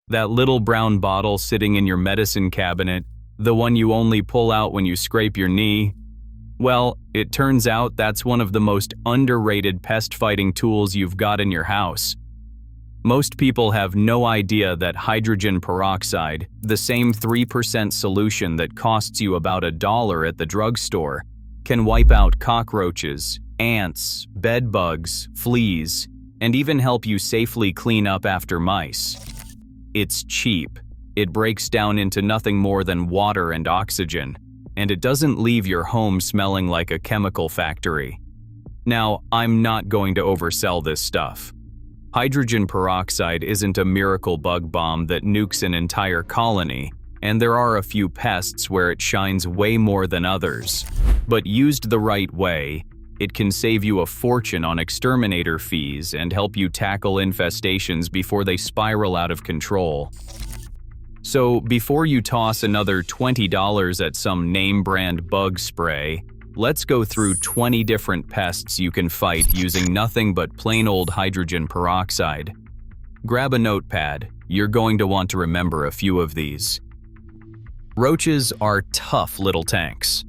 That little brown bottle sitting in your medicine cabinet, the one you only pull out when you scrape your knee? Well, it turns out that's one of the most underrated pest-fighting tools you've got in your house. Most people have no idea that hydrogen peroxide, the same 3% solution that costs you about $1 at the drugstore, can wipe out cockroaches, ants, bedbugs, fleas, and even help you safely clean up after mice. It's cheap, it breaks down into nothing more than water and oxygen, and it doesn't leave your home smelling like a chemical factory. Now, I'm not going to oversell this stuff. Hydrogen peroxide isn't a miracle bug bomb that nukes an entire colony, and there are a few pests where it shines way more than others. But used the right way, it can save you a fortune on exterminator fees and help you tackle infestations before they spiral out of control. So before you toss another $20 at some name-brand bug spray, let's go through 20 different pests you can fight using nothing but plain old hydrogen peroxide. Grab a notepad, you're going to want to remember a few of these. Roaches are tough little tanks.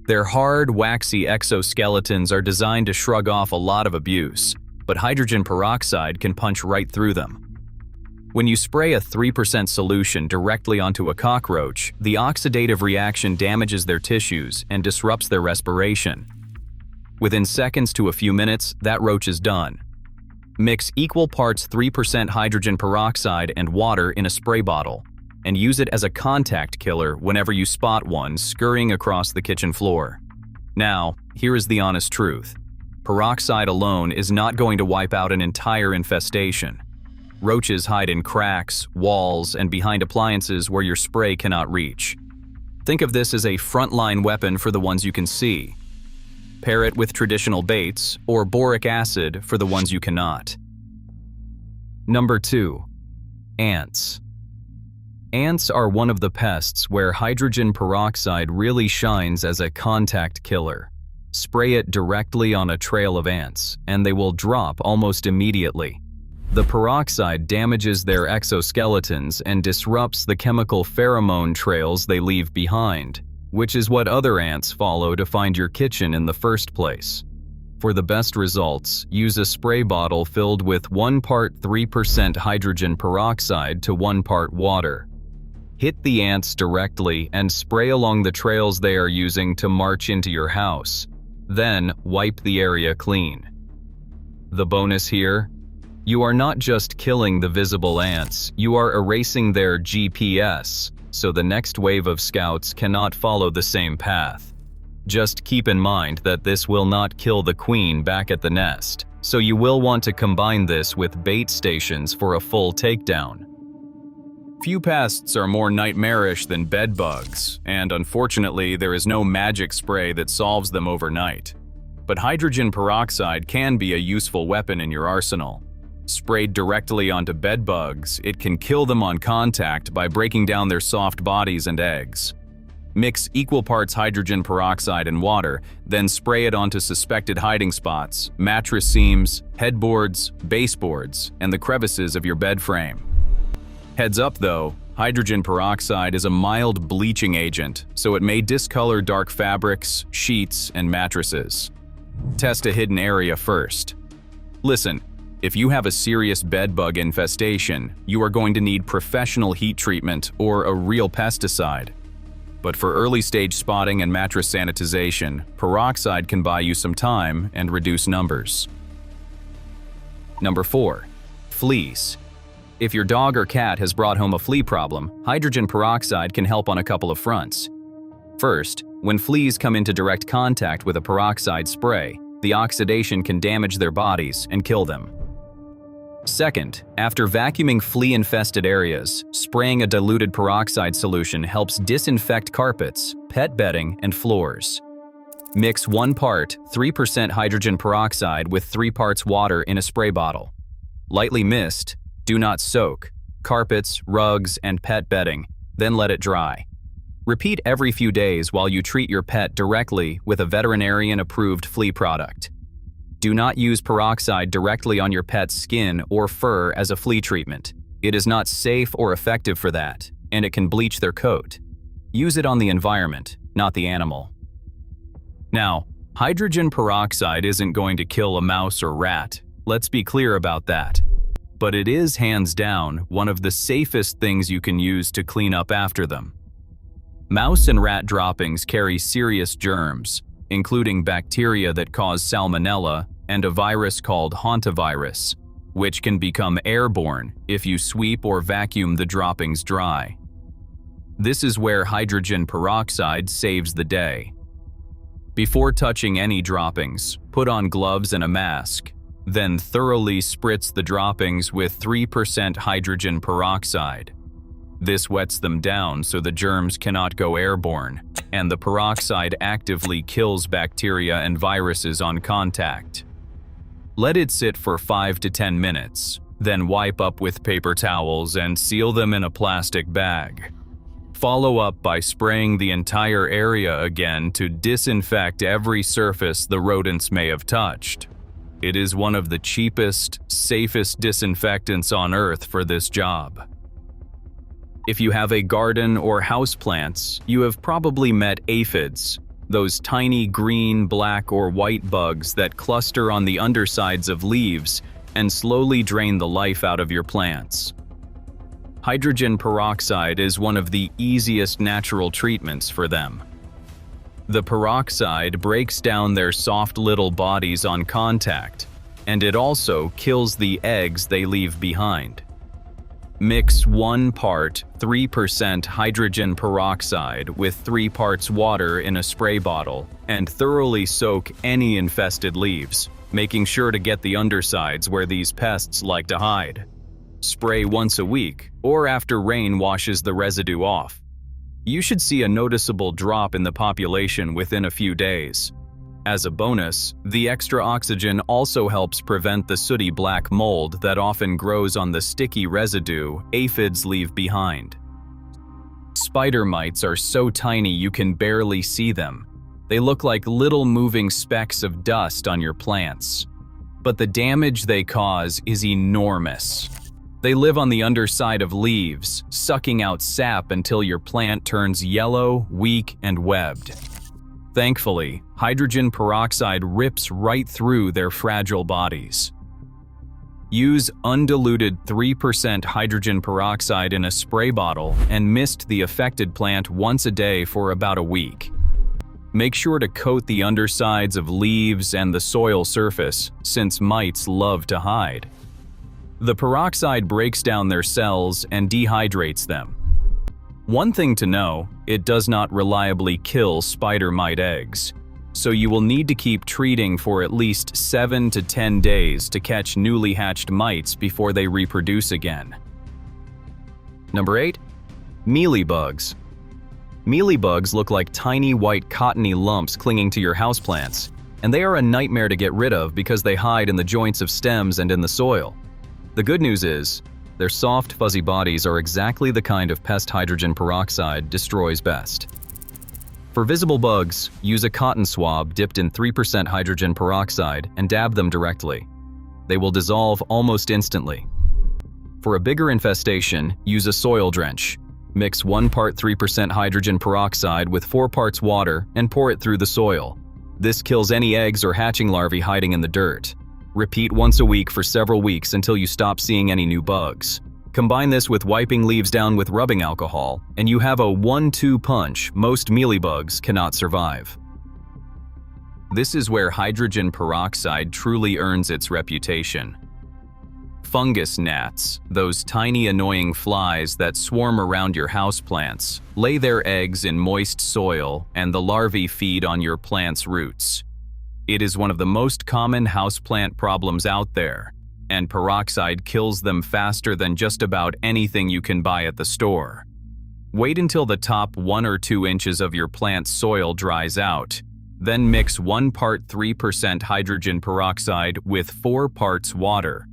Their hard, waxy exoskeletons are designed to shrug off a lot of abuse, but hydrogen peroxide can punch right through them. When you spray a 3% solution directly onto a cockroach, the oxidative reaction damages their tissues and disrupts their respiration. Within seconds to a few minutes, that roach is done. Mix equal parts 3% hydrogen peroxide and water in a spray bottle, and use it as a contact killer whenever you spot one scurrying across the kitchen floor. Now, here is the honest truth. Peroxide alone is not going to wipe out an entire infestation. Roaches hide in cracks, walls, and behind appliances where your spray cannot reach. Think of this as a frontline weapon for the ones you can see. Pair it with traditional baits or boric acid for the ones you cannot. Number 2. Ants. Ants are one of the pests where hydrogen peroxide really shines as a contact killer. Spray it directly on a trail of ants, and they will drop almost immediately. The peroxide damages their exoskeletons and disrupts the chemical pheromone trails they leave behind, which is what other ants follow to find your kitchen in the first place. For the best results, use a spray bottle filled with 1 part 3% hydrogen peroxide to 1 part water. Hit the ants directly and spray along the trails they are using to march into your house. Then, wipe the area clean. The bonus here? You are not just killing the visible ants, you are erasing their GPS, so the next wave of scouts cannot follow the same path. Just keep in mind that this will not kill the queen back at the nest, so you will want to combine this with bait stations for a full takedown. Few pests are more nightmarish than bedbugs, and unfortunately there is no magic spray that solves them overnight. But hydrogen peroxide can be a useful weapon in your arsenal. Sprayed directly onto bedbugs, it can kill them on contact by breaking down their soft bodies and eggs. Mix equal parts hydrogen peroxide and water, then spray it onto suspected hiding spots, mattress seams, headboards, baseboards, and the crevices of your bed frame. Heads up though, hydrogen peroxide is a mild bleaching agent, so it may discolor dark fabrics, sheets, and mattresses. Test a hidden area first. Listen, if you have a serious bedbug infestation, you are going to need professional heat treatment or a real pesticide. But for early-stage spotting and mattress sanitization, peroxide can buy you some time and reduce numbers. Number 4. Fleas. If your dog or cat has brought home a flea problem, hydrogen peroxide can help on a couple of fronts. First, when fleas come into direct contact with a peroxide spray, the oxidation can damage their bodies and kill them. Second, after vacuuming flea-infested areas, spraying a diluted peroxide solution helps disinfect carpets, pet bedding, and floors. Mix 1 part 3% hydrogen peroxide with 3 parts water in a spray bottle. Lightly mist, do not soak, carpets, rugs, and pet bedding, then let it dry. Repeat every few days while you treat your pet directly with a veterinarian-approved flea product. Do not use peroxide directly on your pet's skin or fur as a flea treatment. It is not safe or effective for that, and it can bleach their coat. Use it on the environment, not the animal. Now, hydrogen peroxide isn't going to kill a mouse or rat. Let's be clear about that. But it is hands down one of the safest things you can use to clean up after them. Mouse and rat droppings carry serious germs, including bacteria that cause salmonella and a virus called hantavirus, which can become airborne if you sweep or vacuum the droppings dry. This is where hydrogen peroxide saves the day. Before touching any droppings, put on gloves and a mask, then thoroughly spritz the droppings with 3% hydrogen peroxide. This wets them down so the germs cannot go airborne, and the peroxide actively kills bacteria and viruses on contact. Let it sit for 5 to 10 minutes, then wipe up with paper towels and seal them in a plastic bag. Follow up by spraying the entire area again to disinfect every surface the rodents may have touched. It is one of the cheapest, safest disinfectants on Earth for this job. If you have a garden or houseplants, you have probably met aphids, those tiny green, black, or white bugs that cluster on the undersides of leaves and slowly drain the life out of your plants. Hydrogen peroxide is one of the easiest natural treatments for them. The peroxide breaks down their soft little bodies on contact, and it also kills the eggs they leave behind. Mix 1 part 3% hydrogen peroxide with 3 parts water in a spray bottle and thoroughly soak any infested leaves, making sure to get the undersides where these pests like to hide. Spray once a week or after rain washes the residue off. You should see a noticeable drop in the population within a few days. As a bonus, the extra oxygen also helps prevent the sooty black mold that often grows on the sticky residue aphids leave behind. Spider mites are so tiny you can barely see them. They look like little moving specks of dust on your plants. But the damage they cause is enormous. They live on the underside of leaves, sucking out sap until your plant turns yellow, weak, and webbed. Thankfully, hydrogen peroxide rips right through their fragile bodies. Use undiluted 3% hydrogen peroxide in a spray bottle and mist the affected plant once a day for about a week. Make sure to coat the undersides of leaves and the soil surface, since mites love to hide. The peroxide breaks down their cells and dehydrates them. One thing to know, it does not reliably kill spider mite eggs, so you will need to keep treating for at least 7 to 10 days to catch newly hatched mites before they reproduce again. Number 8. Mealybugs. Mealybugs look like tiny white cottony lumps clinging to your houseplants, and they are a nightmare to get rid of because they hide in the joints of stems and in the soil. The good news is, their soft, fuzzy bodies are exactly the kind of pest hydrogen peroxide destroys best. For visible bugs, use a cotton swab dipped in 3% hydrogen peroxide and dab them directly. They will dissolve almost instantly. For a bigger infestation, use a soil drench. Mix 1 part 3% hydrogen peroxide with 4 parts water and pour it through the soil. This kills any eggs or hatching larvae hiding in the dirt. Repeat once a week for several weeks until you stop seeing any new bugs. Combine this with wiping leaves down with rubbing alcohol, and you have a 1-2 punch most mealybugs cannot survive. This is where hydrogen peroxide truly earns its reputation. Fungus gnats, those tiny annoying flies that swarm around your houseplants, lay their eggs in moist soil and the larvae feed on your plant's roots. It is one of the most common houseplant problems out there, and peroxide kills them faster than just about anything you can buy at the store. Wait until the top 1 or 2 inches of your plant's soil dries out. Then mix 1 part 3% hydrogen peroxide with 4 parts water.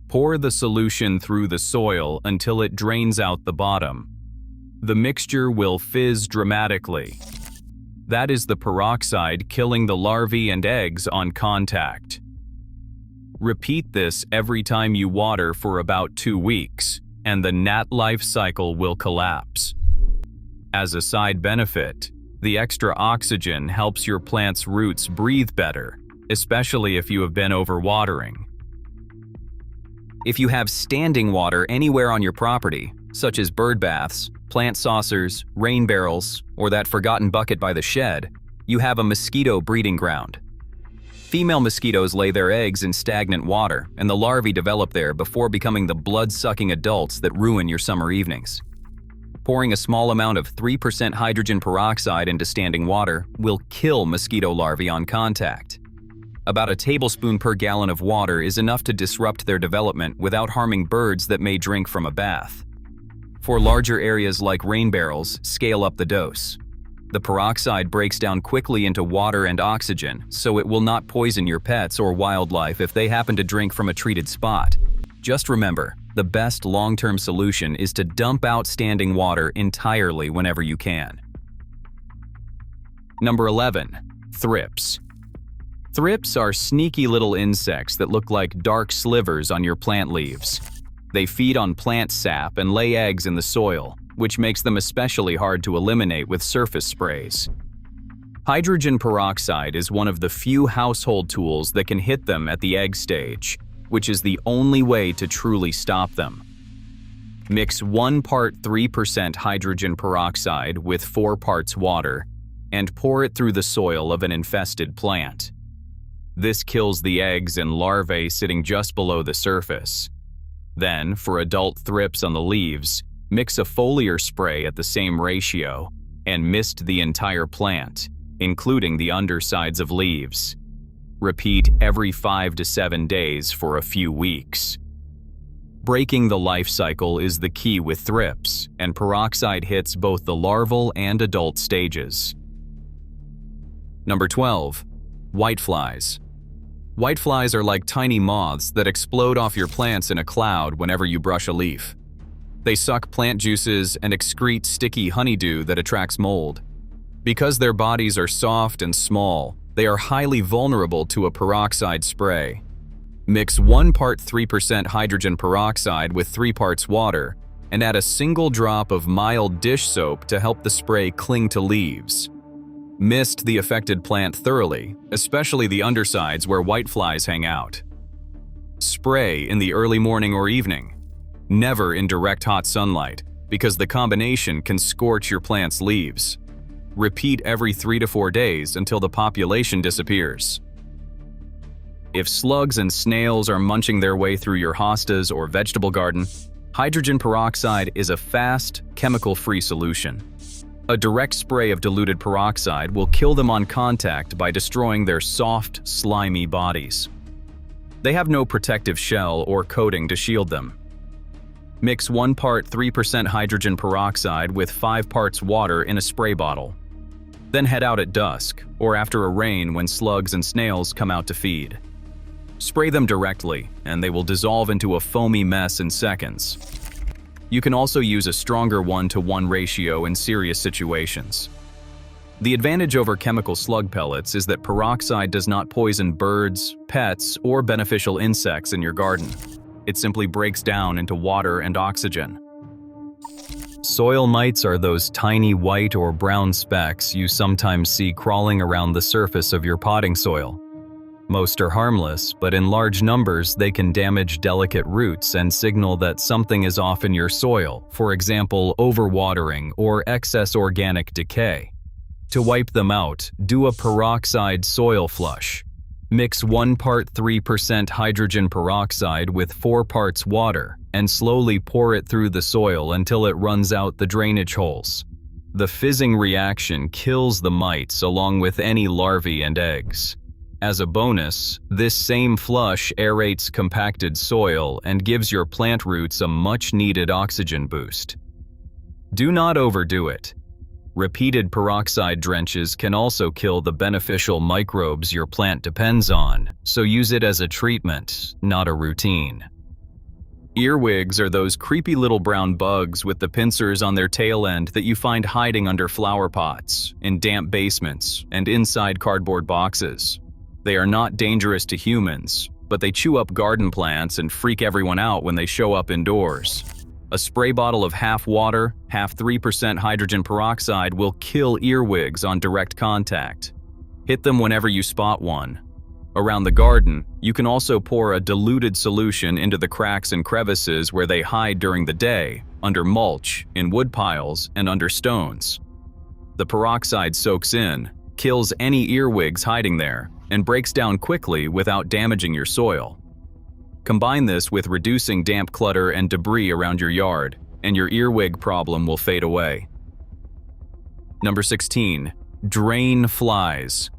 Pour the solution through the soil until it drains out the bottom. The mixture will fizz dramatically. That is the peroxide killing the larvae and eggs on contact. Repeat this every time you water for about 2 weeks, and the gnat life cycle will collapse. As a side benefit, the extra oxygen helps your plant's roots breathe better, especially if you have been overwatering. If you have standing water anywhere on your property, such as bird baths, plant saucers, rain barrels, or that forgotten bucket by the shed, you have a mosquito breeding ground. Female mosquitoes lay their eggs in stagnant water, and the larvae develop there before becoming the blood-sucking adults that ruin your summer evenings. Pouring a small amount of 3% hydrogen peroxide into standing water will kill mosquito larvae on contact. About a tablespoon per gallon of water is enough to disrupt their development without harming birds that may drink from a bath. For larger areas like rain barrels, scale up the dose. The peroxide breaks down quickly into water and oxygen, so it will not poison your pets or wildlife if they happen to drink from a treated spot. Just remember, the best long-term solution is to dump out standing water entirely whenever you can. Number 11. Thrips. Thrips are sneaky little insects that look like dark slivers on your plant leaves. They feed on plant sap and lay eggs in the soil, which makes them especially hard to eliminate with surface sprays. Hydrogen peroxide is one of the few household tools that can hit them at the egg stage, which is the only way to truly stop them. Mix 1 part 3% hydrogen peroxide with 4 parts water and pour it through the soil of an infested plant. This kills the eggs and larvae sitting just below the surface. Then, for adult thrips on the leaves, mix a foliar spray at the same ratio and mist the entire plant, including the undersides of leaves. Repeat every 5 to 7 days for a few weeks. Breaking the life cycle is the key with thrips, and peroxide hits both the larval and adult stages. Number 12. Whiteflies. Whiteflies are like tiny moths that explode off your plants in a cloud whenever you brush a leaf. They suck plant juices and excrete sticky honeydew that attracts mold. Because their bodies are soft and small, they are highly vulnerable to a peroxide spray. Mix 1 part 3% hydrogen peroxide with 3 parts water and add a single drop of mild dish soap to help the spray cling to leaves. Mist the affected plant thoroughly, especially the undersides where whiteflies hang out. Spray in the early morning or evening. Never in direct hot sunlight, because the combination can scorch your plant's leaves. Repeat every 3 to 4 days until the population disappears. If slugs and snails are munching their way through your hostas or vegetable garden, hydrogen peroxide is a fast, chemical-free solution. A direct spray of diluted peroxide will kill them on contact by destroying their soft, slimy bodies. They have no protective shell or coating to shield them. Mix 1 part 3% hydrogen peroxide with 5 parts water in a spray bottle. Then head out at dusk or after a rain when slugs and snails come out to feed. Spray them directly, and they will dissolve into a foamy mess in seconds. You can also use a stronger 1-to-1 ratio in serious situations. The advantage over chemical slug pellets is that peroxide does not poison birds, pets, or beneficial insects in your garden. It simply breaks down into water and oxygen. Soil mites are those tiny white or brown specks you sometimes see crawling around the surface of your potting soil. Most are harmless, but in large numbers they can damage delicate roots and signal that something is off in your soil, for example, overwatering or excess organic decay. To wipe them out, do a peroxide soil flush. Mix 1 part 3% hydrogen peroxide with 4 parts water and slowly pour it through the soil until it runs out the drainage holes. The fizzing reaction kills the mites along with any larvae and eggs. As a bonus, this same flush aerates compacted soil and gives your plant roots a much-needed oxygen boost. Do not overdo it. Repeated peroxide drenches can also kill the beneficial microbes your plant depends on, so use it as a treatment, not a routine. Earwigs are those creepy little brown bugs with the pincers on their tail end that you find hiding under flower pots, in damp basements, and inside cardboard boxes. They are not dangerous to humans, but they chew up garden plants and freak everyone out when they show up indoors. A spray bottle of half water, half 3% hydrogen peroxide will kill earwigs on direct contact. Hit them whenever you spot one. Around the garden, you can also pour a diluted solution into the cracks and crevices where they hide during the day, under mulch, in wood piles, and under stones. The peroxide soaks in, kills any earwigs hiding there, and breaks down quickly without damaging your soil. Combine this with reducing damp clutter and debris around your yard, and your earwig problem will fade away. Number 16. Drain flies.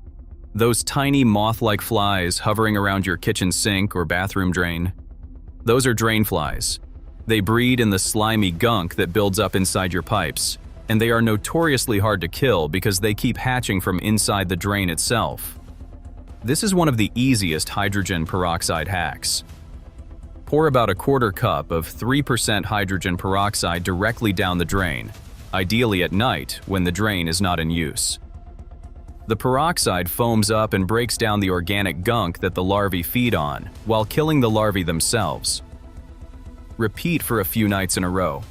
Those tiny moth-like flies hovering around your kitchen sink or bathroom drain. Those are drain flies. They breed in the slimy gunk that builds up inside your pipes, and they are notoriously hard to kill because they keep hatching from inside the drain itself. This is one of the easiest hydrogen peroxide hacks. Pour about a quarter cup of 3% hydrogen peroxide directly down the drain, ideally at night when the drain is not in use. The peroxide foams up and breaks down the organic gunk that the larvae feed on, while killing the larvae themselves. Repeat for a few nights in a row.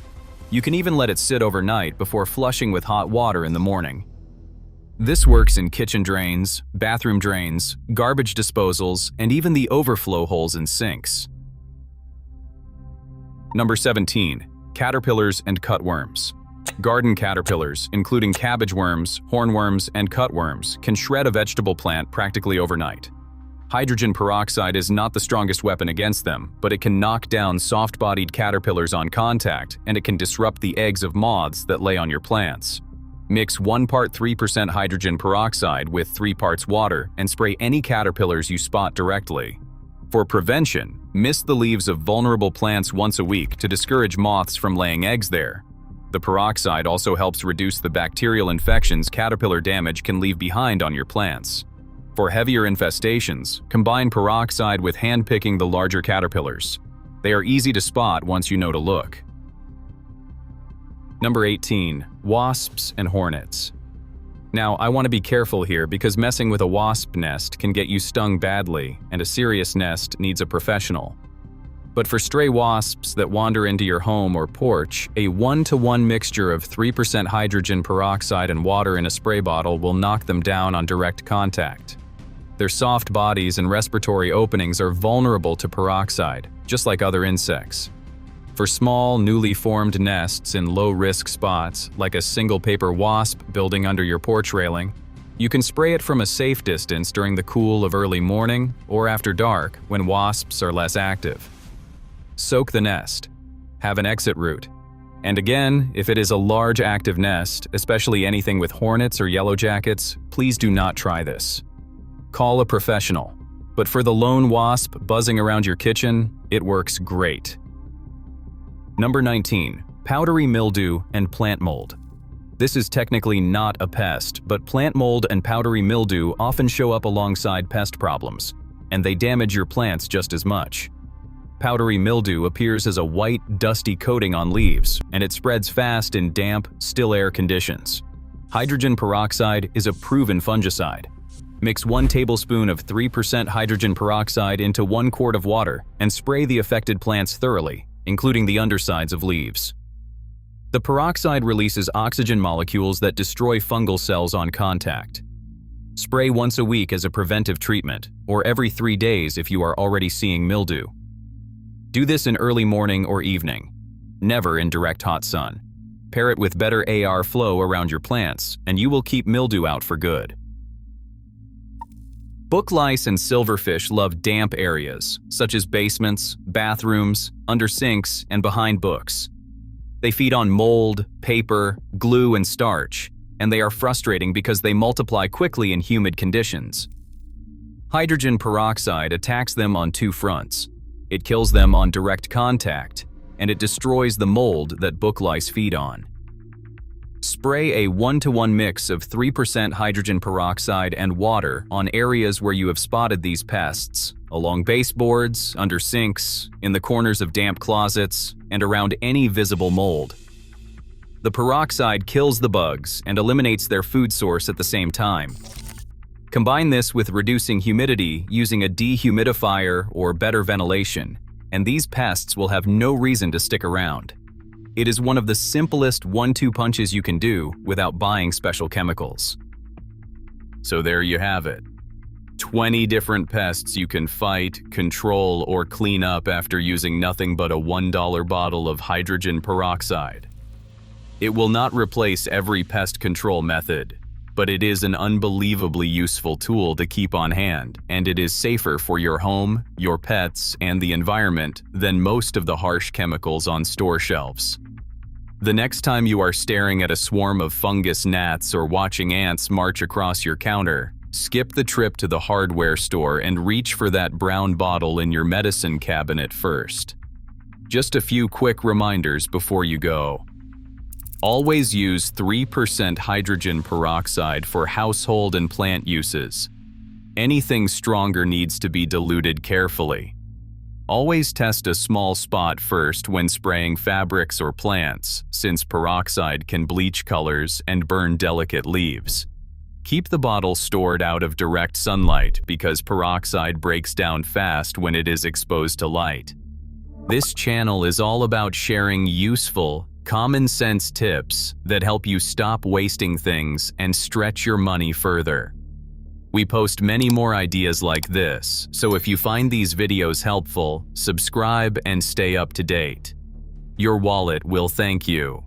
You can even let it sit overnight before flushing with hot water in the morning. This works in kitchen drains, bathroom drains, garbage disposals, and even the overflow holes in sinks. Number 17. Caterpillars and cutworms. Garden caterpillars, including cabbage worms, hornworms, and cutworms, can shred a vegetable plant practically overnight. Hydrogen peroxide is not the strongest weapon against them, but it can knock down soft-bodied caterpillars on contact, and it can disrupt the eggs of moths that lay on your plants. Mix 1 part 3% hydrogen peroxide with 3 parts water and spray any caterpillars you spot directly. For prevention, mist the leaves of vulnerable plants once a week to discourage moths from laying eggs there. The peroxide also helps reduce the bacterial infections caterpillar damage can leave behind on your plants. For heavier infestations, combine peroxide with hand-picking the larger caterpillars. They are easy to spot once you know to look. Number 18. Wasps and hornets. Now, I want to be careful here because messing with a wasp nest can get you stung badly, and a serious nest needs a professional. But for stray wasps that wander into your home or porch, a 1-to-1 mixture of 3% hydrogen peroxide and water in a spray bottle will knock them down on direct contact. Their soft bodies and respiratory openings are vulnerable to peroxide, just like other insects. For small, newly formed nests in low-risk spots, like a single paper wasp building under your porch railing, you can spray it from a safe distance during the cool of early morning or after dark when wasps are less active. Soak the nest. Have an exit route. And again, if it is a large active nest, especially anything with hornets or yellow jackets, please do not try this. Call a professional. But for the lone wasp buzzing around your kitchen, it works great. Number 19. Powdery mildew and plant mold. This is technically not a pest, but plant mold and powdery mildew often show up alongside pest problems, and they damage your plants just as much. Powdery mildew appears as a white, dusty coating on leaves, and it spreads fast in damp, still air conditions. Hydrogen peroxide is a proven fungicide. Mix 1 tablespoon of 3% hydrogen peroxide into 1 quart of water and spray the affected plants thoroughly, including the undersides of leaves. The peroxide releases oxygen molecules that destroy fungal cells on contact. Spray once a week as a preventive treatment, or every 3 days if you are already seeing mildew. Do this in early morning or evening, never in direct hot sun. Pair it with better AR flow around your plants, and you will keep mildew out for good. Book lice and silverfish love damp areas, such as basements, bathrooms, under sinks, and behind books. They feed on mold, paper, glue, and starch, and they are frustrating because they multiply quickly in humid conditions. Hydrogen peroxide attacks them on 2 fronts. It kills them on direct contact, and it destroys the mold that book lice feed on. Spray a 1-to-1 mix of 3% hydrogen peroxide and water on areas where you have spotted these pests, along baseboards, under sinks, in the corners of damp closets, and around any visible mold. The peroxide kills the bugs and eliminates their food source at the same time. Combine this with reducing humidity using a dehumidifier or better ventilation, and these pests will have no reason to stick around. It is one of the simplest 1-2 punches you can do without buying special chemicals. So there you have it. 20 different pests you can fight, control, or clean up after using nothing but a $1 bottle of hydrogen peroxide. It will not replace every pest control method, but it is an unbelievably useful tool to keep on hand, and it is safer for your home, your pets, and the environment than most of the harsh chemicals on store shelves. The next time you are staring at a swarm of fungus gnats or watching ants march across your counter, skip the trip to the hardware store and reach for that brown bottle in your medicine cabinet first. Just a few quick reminders before you go. Always use 3% hydrogen peroxide for household and plant uses. Anything stronger needs to be diluted carefully. Always test a small spot first when spraying fabrics or plants, since peroxide can bleach colors and burn delicate leaves. Keep the bottle stored out of direct sunlight because peroxide breaks down fast when it is exposed to light. This channel is all about sharing useful, common sense tips that help you stop wasting things and stretch your money further. We post many more ideas like this, so if you find these videos helpful, subscribe and stay up to date. Your wallet will thank you.